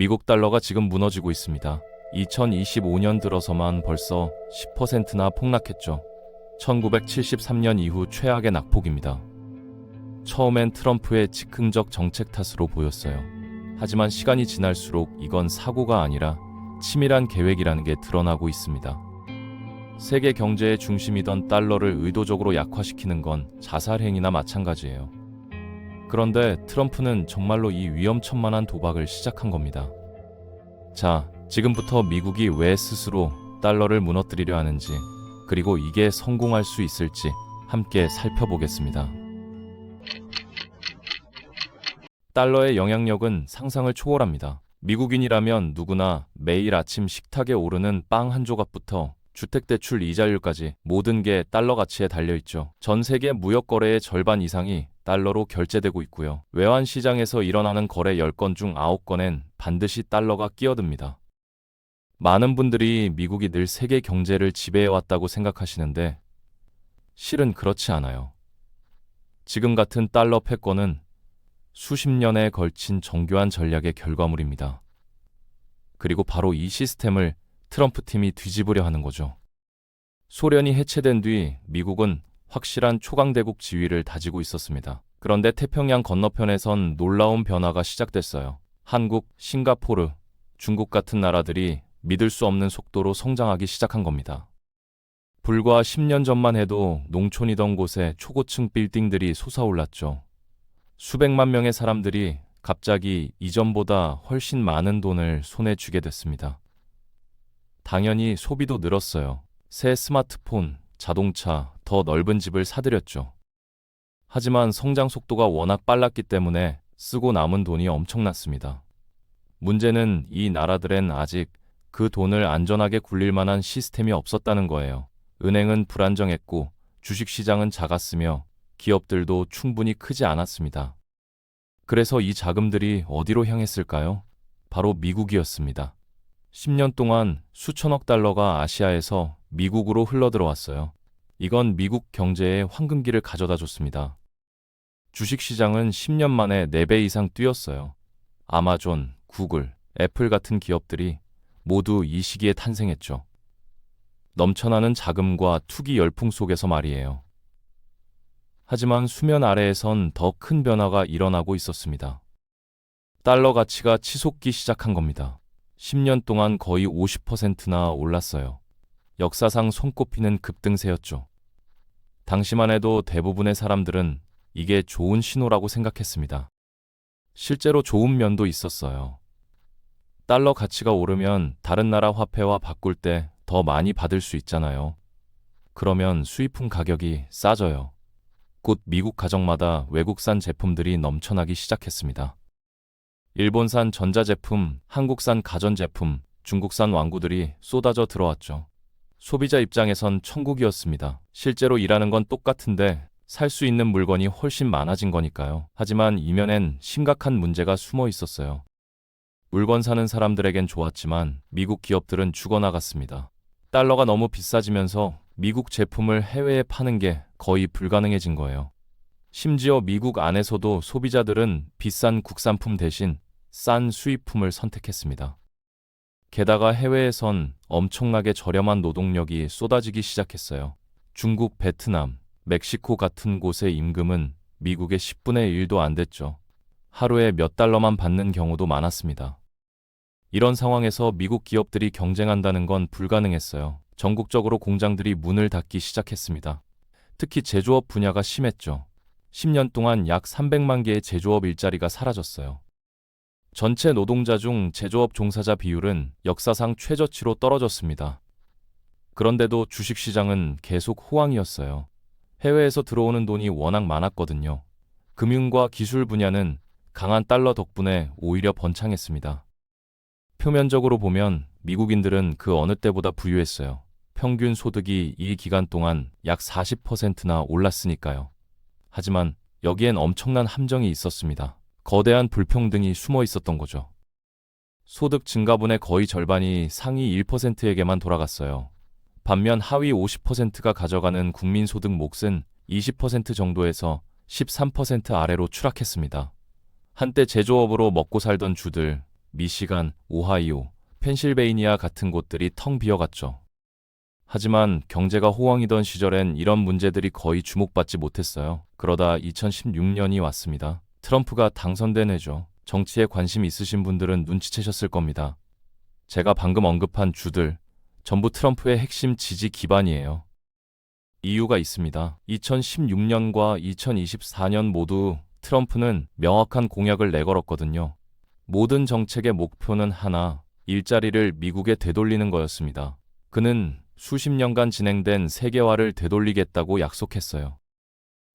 미국 달러가 지금 무너지고 있습니다. 2025년 들어서만 벌써 10%나 폭락했죠. 1973년 이후 최악의 낙폭입니다. 처음엔 트럼프의 즉흥적 정책 탓으로 보였어요. 하지만 시간이 지날수록 이건 사고가 아니라 치밀한 계획이라는 게 드러나고 있습니다. 세계 경제의 중심이던 달러를 의도적으로 약화시키는 건 자살 행위나 마찬가지예요. 그런데 트럼프는 정말로 이 위험천만한 도박을 시작한 겁니다. 자, 지금부터 미국이 왜 스스로 달러를 무너뜨리려 하는지, 그리고 이게 성공할 수 있을지 함께 살펴보겠습니다. 달러의 영향력은 상상을 초월합니다. 미국인이라면 누구나 매일 아침 식탁에 오르는 빵 한 조각부터 주택대출 이자율까지 모든 게 달러 가치에 달려있죠. 전 세계 무역 거래의 절반 이상이 달러로 결제되고 있고요. 외환 시장에서 일어나는 거래 10건 중 9건엔 반드시 달러가 끼어듭니다. 많은 분들이 미국이 늘 세계 경제를 지배해왔다고 생각하시는데 실은 그렇지 않아요. 지금 같은 달러 패권은 수십 년에 걸친 정교한 전략의 결과물입니다. 그리고 바로 이 시스템을 트럼프 팀이 뒤집으려 하는 거죠. 소련이 해체된 뒤 미국은 확실한 초강대국 지위를 다지고 있었습니다. 그런데 태평양 건너편에선 놀라운 변화가 시작됐어요. 한국, 싱가포르, 중국 같은 나라들이 믿을 수 없는 속도로 성장하기 시작한 겁니다. 불과 10년 전만 해도 농촌이던 곳에 초고층 빌딩들이 솟아올랐죠. 수백만 명의 사람들이 갑자기 이전보다 훨씬 많은 돈을 손에 쥐게 됐습니다. 당연히 소비도 늘었어요. 새 스마트폰, 자동차, 더 넓은 집을 사들였죠. 하지만 성장 속도가 워낙 빨랐기 때문에 쓰고 남은 돈이 엄청났습니다. 문제는 이 나라들엔 아직 그 돈을 안전하게 굴릴 만한 시스템이 없었다는 거예요. 은행은 불안정했고 주식시장은 작았으며 기업들도 충분히 크지 않았습니다. 그래서 이 자금들이 어디로 향했을까요? 바로 미국이었습니다. 10년 동안 수천억 달러가 아시아에서 미국으로 흘러들어왔어요. 이건 미국 경제에 황금기를 가져다 줬습니다. 주식시장은 10년 만에 4배 이상 뛰었어요. 아마존, 구글, 애플 같은 기업들이 모두 이 시기에 탄생했죠. 넘쳐나는 자금과 투기 열풍 속에서 말이에요. 하지만 수면 아래에선 더 큰 변화가 일어나고 있었습니다. 달러 가치가 치솟기 시작한 겁니다. 10년 동안 거의 50%나 올랐어요. 역사상 손꼽히는 급등세였죠. 당시만 해도 대부분의 사람들은 이게 좋은 신호라고 생각했습니다. 실제로 좋은 면도 있었어요. 달러 가치가 오르면 다른 나라 화폐와 바꿀 때 더 많이 받을 수 있잖아요. 그러면 수입품 가격이 싸져요. 곧 미국 가정마다 외국산 제품들이 넘쳐나기 시작했습니다. 일본산 전자제품, 한국산 가전제품, 중국산 완구들이 쏟아져 들어왔죠. 소비자 입장에선 천국이었습니다. 실제로 일하는 건 똑같은데 살 수 있는 물건이 훨씬 많아진 거니까요. 하지만 이면엔 심각한 문제가 숨어 있었어요. 물건 사는 사람들에겐 좋았지만 미국 기업들은 죽어나갔습니다. 달러가 너무 비싸지면서 미국 제품을 해외에 파는 게 거의 불가능해진 거예요. 심지어 미국 안에서도 소비자들은 비싼 국산품 대신 싼 수입품을 선택했습니다. 게다가 해외에선 엄청나게 저렴한 노동력이 쏟아지기 시작했어요. 중국, 베트남, 멕시코 같은 곳의 임금은 미국의 10분의 1도 안 됐죠. 하루에 몇 달러만 받는 경우도 많았습니다. 이런 상황에서 미국 기업들이 경쟁한다는 건 불가능했어요. 전국적으로 공장들이 문을 닫기 시작했습니다. 특히 제조업 분야가 심했죠. 10년 동안 약 300만 개의 제조업 일자리가 사라졌어요. 전체 노동자 중 제조업 종사자 비율은 역사상 최저치로 떨어졌습니다. 그런데도 주식시장은 계속 호황이었어요. 해외에서 들어오는 돈이 워낙 많았거든요. 금융과 기술 분야는 강한 달러 덕분에 오히려 번창했습니다. 표면적으로 보면 미국인들은 그 어느 때보다 부유했어요. 평균 소득이 이 기간 동안 약 40%나 올랐으니까요. 하지만 여기엔 엄청난 함정이 있었습니다. 거대한 불평등이 숨어 있었던 거죠. 소득 증가분의 거의 절반이 상위 1%에게만 돌아갔어요. 반면 하위 50%가 가져가는 국민소득 몫은 20% 정도에서 13% 아래로 추락했습니다. 한때 제조업으로 먹고 살던 주들, 미시간, 오하이오, 펜실베이니아 같은 곳들이 텅 비어갔죠. 하지만 경제가 호황이던 시절엔 이런 문제들이 거의 주목받지 못했어요. 그러다 2016년이 왔습니다. 트럼프가 당선된 해죠. 정치에 관심 있으신 분들은 눈치채셨을 겁니다. 제가 방금 언급한 주들, 전부 트럼프의 핵심 지지 기반이에요. 이유가 있습니다. 2016년과 2024년 모두 트럼프는 명확한 공약을 내걸었거든요. 모든 정책의 목표는 하나, 일자리를 미국에 되돌리는 거였습니다. 그는 수십 년간 진행된 세계화를 되돌리겠다고 약속했어요.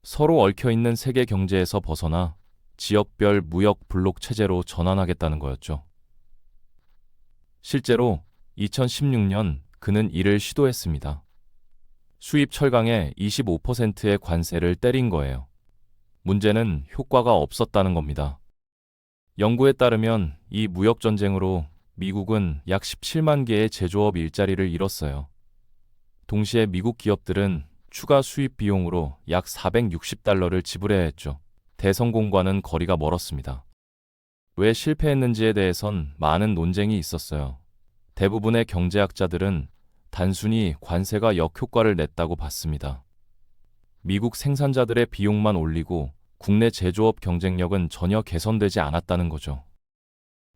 서로 얽혀있는 세계 경제에서 벗어나 지역별 무역 블록 체제로 전환하겠다는 거였죠. 실제로 2016년 그는 이를 시도했습니다. 수입 철강에 25%의 관세를 때린 거예요. 문제는 효과가 없었다는 겁니다. 연구에 따르면 이 무역 전쟁으로 미국은 약 17만 개의 제조업 일자리를 잃었어요. 동시에 미국 기업들은 추가 수입 비용으로 약 460달러를 지불해야 했죠. 대성공과는 거리가 멀었습니다. 왜 실패했는지에 대해선 많은 논쟁이 있었어요. 대부분의 경제학자들은 단순히 관세가 역효과를 냈다고 봤습니다. 미국 생산자들의 비용만 올리고 국내 제조업 경쟁력은 전혀 개선되지 않았다는 거죠.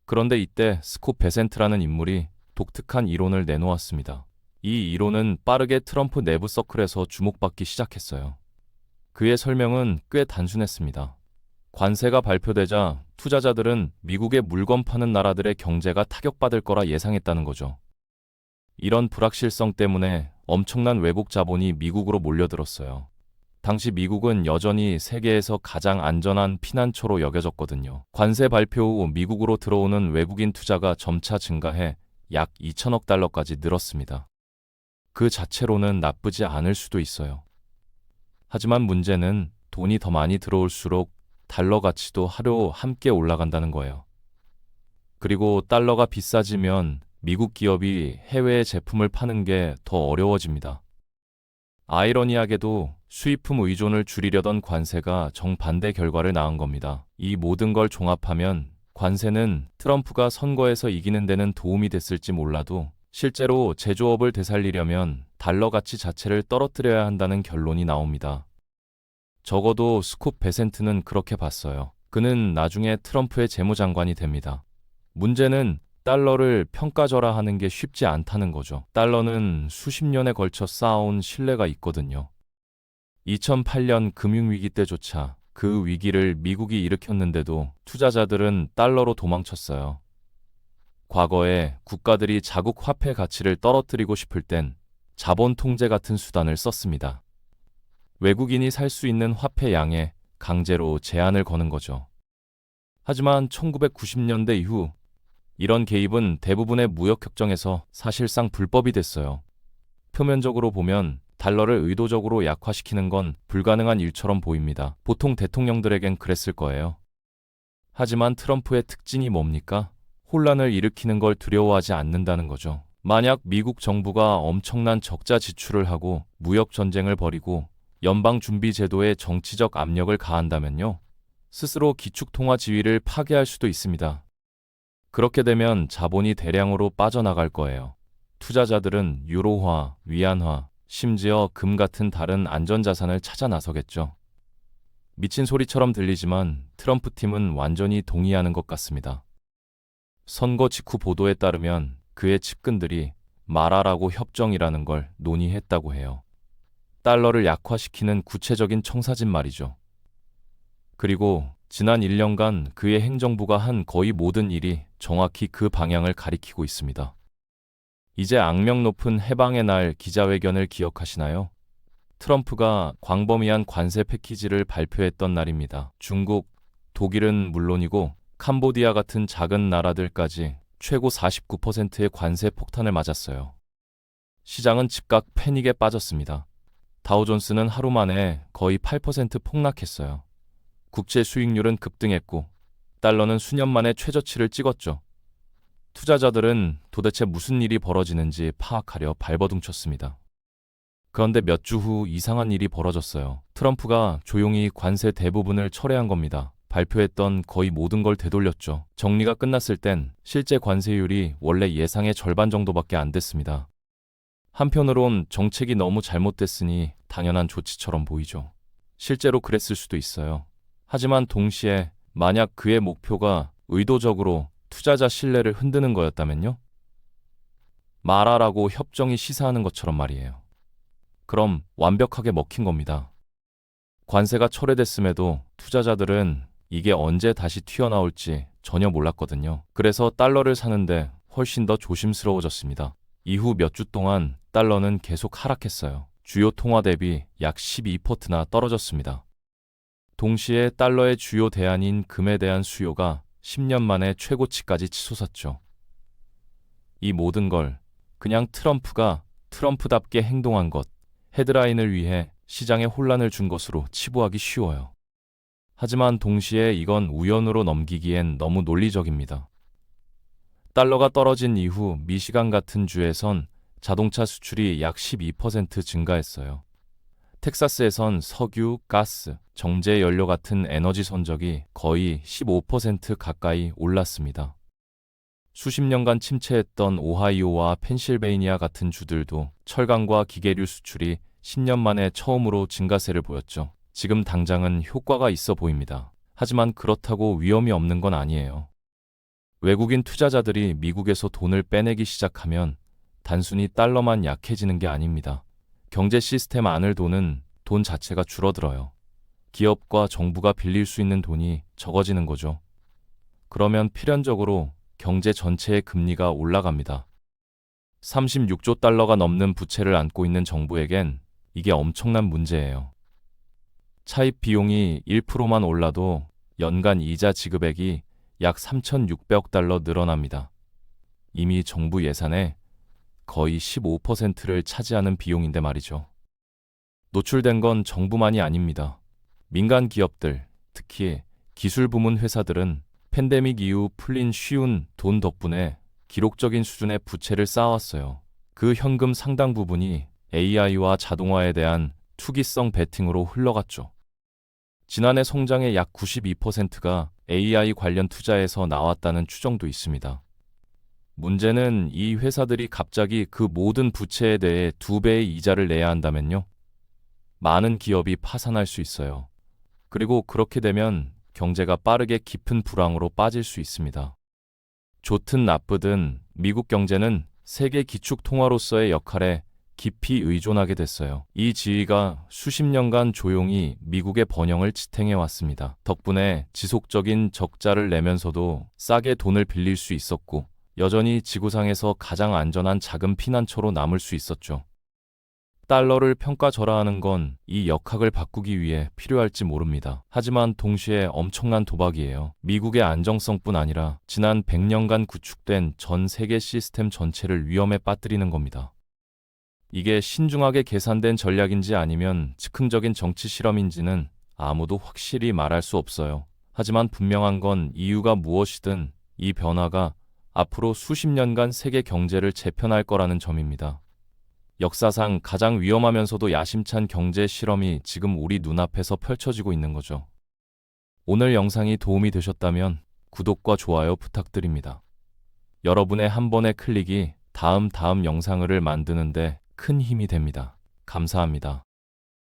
그런데 이때 스콧 베센트라는 인물이 독특한 이론을 내놓았습니다. 이 이론은 빠르게 트럼프 내부 서클에서 주목받기 시작했어요. 그의 설명은 꽤 단순했습니다. 관세가 발표되자 투자자들은 미국의 물건 파는 나라들의 경제가 타격받을 거라 예상했다는 거죠. 이런 불확실성 때문에 엄청난 외국 자본이 미국으로 몰려들었어요. 당시 미국은 여전히 세계에서 가장 안전한 피난처로 여겨졌거든요. 관세 발표 후 미국으로 들어오는 외국인 투자가 점차 증가해 약 2천억 달러까지 늘었습니다. 그 자체로는 나쁘지 않을 수도 있어요. 하지만 문제는 돈이 더 많이 들어올수록 달러 가치도 하루 함께 올라간다는 거예요. 그리고 달러가 비싸지면 미국 기업이 해외에 제품을 파는 게 더 어려워집니다. 아이러니하게도 수입품 의존을 줄이려던 관세가 정반대 결과를 낳은 겁니다. 이 모든 걸 종합하면 관세는 트럼프가 선거에서 이기는 데는 도움이 됐을지 몰라도 실제로 제조업을 되살리려면 달러 가치 자체를 떨어뜨려야 한다는 결론이 나옵니다. 적어도 스콧 베센트는 그렇게 봤어요. 그는 나중에 트럼프의 재무장관이 됩니다. 문제는 달러를 평가절하하는 게 쉽지 않다는 거죠. 달러는 수십 년에 걸쳐 쌓아온 신뢰가 있거든요. 2008년 금융위기 때조차 그 위기를 미국이 일으켰는데도 투자자들은 달러로 도망쳤어요. 과거에 국가들이 자국 화폐 가치를 떨어뜨리고 싶을 땐 자본 통제 같은 수단을 썼습니다. 외국인이 살 수 있는 화폐 양에 강제로 제한을 거는 거죠. 하지만 1990년대 이후 이런 개입은 대부분의 무역협정에서 사실상 불법이 됐어요. 표면적으로 보면 달러를 의도적으로 약화시키는 건 불가능한 일처럼 보입니다. 보통 대통령들에겐 그랬을 거예요. 하지만 트럼프의 특징이 뭡니까? 혼란을 일으키는 걸 두려워하지 않는다는 거죠. 만약 미국 정부가 엄청난 적자 지출을 하고 무역 전쟁을 벌이고 연방준비제도에 정치적 압력을 가한다면요. 스스로 기축통화 지위를 파괴할 수도 있습니다. 그렇게 되면 자본이 대량으로 빠져나갈 거예요. 투자자들은 유로화, 위안화, 심지어 금 같은 다른 안전자산을 찾아 나서겠죠. 미친 소리처럼 들리지만 트럼프 팀은 완전히 동의하는 것 같습니다. 선거 직후 보도에 따르면 그의 측근들이 말하라고 협정이라는 걸 논의했다고 해요. 달러를 약화시키는 구체적인 청사진 말이죠. 그리고 지난 1년간 그의 행정부가 한 거의 모든 일이 정확히 그 방향을 가리키고 있습니다. 이제 악명 높은 해방의 날 기자회견을 기억하시나요? 트럼프가 광범위한 관세 패키지를 발표했던 날입니다. 중국, 독일은 물론이고 캄보디아 같은 작은 나라들까지 최고 49%의 관세 폭탄을 맞았어요. 시장은 즉각 패닉에 빠졌습니다. 다우존스는 하루 만에 거의 8% 폭락했어요. 국채 수익률은 급등했고 달러는 수년 만에 최저치를 찍었죠. 투자자들은 도대체 무슨 일이 벌어지는지 파악하려 발버둥쳤습니다. 그런데 몇 주 후 이상한 일이 벌어졌어요. 트럼프가 조용히 관세 대부분을 철회한 겁니다. 발표했던 거의 모든 걸 되돌렸죠. 정리가 끝났을 땐 실제 관세율이 원래 예상의 절반 정도밖에 안 됐습니다. 한편으론 정책이 너무 잘못됐으니 당연한 조치처럼 보이죠. 실제로 그랬을 수도 있어요. 하지만 동시에 만약 그의 목표가 의도적으로 투자자 신뢰를 흔드는 거였다면요? 말하라고 협정이 시사하는 것처럼 말이에요. 그럼 완벽하게 먹힌 겁니다. 관세가 철회됐음에도 투자자들은 이게 언제 다시 튀어나올지 전혀 몰랐거든요. 그래서 달러를 사는데 훨씬 더 조심스러워졌습니다. 이후 몇 주 동안 달러는 계속 하락했어요. 주요 통화 대비 약 12%나 떨어졌습니다. 동시에 달러의 주요 대안인 금에 대한 수요가 10년 만에 최고치까지 치솟았죠. 이 모든 걸 그냥 트럼프가 트럼프답게 행동한 것, 헤드라인을 위해 시장에 혼란을 준 것으로 치부하기 쉬워요. 하지만 동시에 이건 우연으로 넘기기엔 너무 논리적입니다. 달러가 떨어진 이후 미시간 같은 주에선 자동차 수출이 약 12% 증가했어요. 텍사스에선 석유, 가스, 정제 연료 같은 에너지 선적이 거의 15% 가까이 올랐습니다. 수십 년간 침체했던 오하이오와 펜실베이니아 같은 주들도 철강과 기계류 수출이 10년 만에 처음으로 증가세를 보였죠. 지금 당장은 효과가 있어 보입니다. 하지만 그렇다고 위험이 없는 건 아니에요. 외국인 투자자들이 미국에서 돈을 빼내기 시작하면 단순히 달러만 약해지는 게 아닙니다. 경제 시스템 안을 도는 돈 자체가 줄어들어요. 기업과 정부가 빌릴 수 있는 돈이 적어지는 거죠. 그러면 필연적으로 경제 전체의 금리가 올라갑니다. 36조 달러가 넘는 부채를 안고 있는 정부에겐 이게 엄청난 문제예요. 차입 비용이 1%만 올라도 연간 이자 지급액이 약 3,600억 달러 늘어납니다. 이미 정부 예산의 거의 15%를 차지하는 비용인데 말이죠. 노출된 건 정부만이 아닙니다. 민간 기업들, 특히 기술 부문 회사들은 팬데믹 이후 풀린 쉬운 돈 덕분에 기록적인 수준의 부채를 쌓아왔어요. 그 현금 상당 부분이 AI와 자동화에 대한 투기성 베팅으로 흘러갔죠. 지난해 성장의 약 92%가 AI 관련 투자에서 나왔다는 추정도 있습니다. 문제는 이 회사들이 갑자기 그 모든 부채에 대해 2배의 이자를 내야 한다면요. 많은 기업이 파산할 수 있어요. 그리고 그렇게 되면 경제가 빠르게 깊은 불황으로 빠질 수 있습니다. 좋든 나쁘든 미국 경제는 세계 기축 통화로서의 역할에 깊이 의존하게 됐어요. 이 지위가 수십 년간 조용히 미국의 번영을 지탱해 왔습니다. 덕분에 지속적인 적자를 내면서도 싸게 돈을 빌릴 수 있었고, 여전히 지구상에서 가장 안전한 자금 피난처로 남을 수 있었죠. 달러를 평가절하하는 건 이 역학을 바꾸기 위해 필요할지 모릅니다. 하지만 동시에 엄청난 도박이에요. 미국의 안정성뿐 아니라 지난 100년간 구축된 전 세계 시스템 전체를 위험에 빠뜨리는 겁니다. 이게 신중하게 계산된 전략인지 아니면 즉흥적인 정치 실험인지는 아무도 확실히 말할 수 없어요. 하지만 분명한 건 이유가 무엇이든 이 변화가 앞으로 수십 년간 세계 경제를 재편할 거라는 점입니다. 역사상 가장 위험하면서도 야심찬 경제 실험이 지금 우리 눈앞에서 펼쳐지고 있는 거죠. 오늘 영상이 도움이 되셨다면 구독과 좋아요 부탁드립니다. 여러분의 한 번의 클릭이 다음 영상을 만드는데 큰 힘이 됩니다. 감사합니다.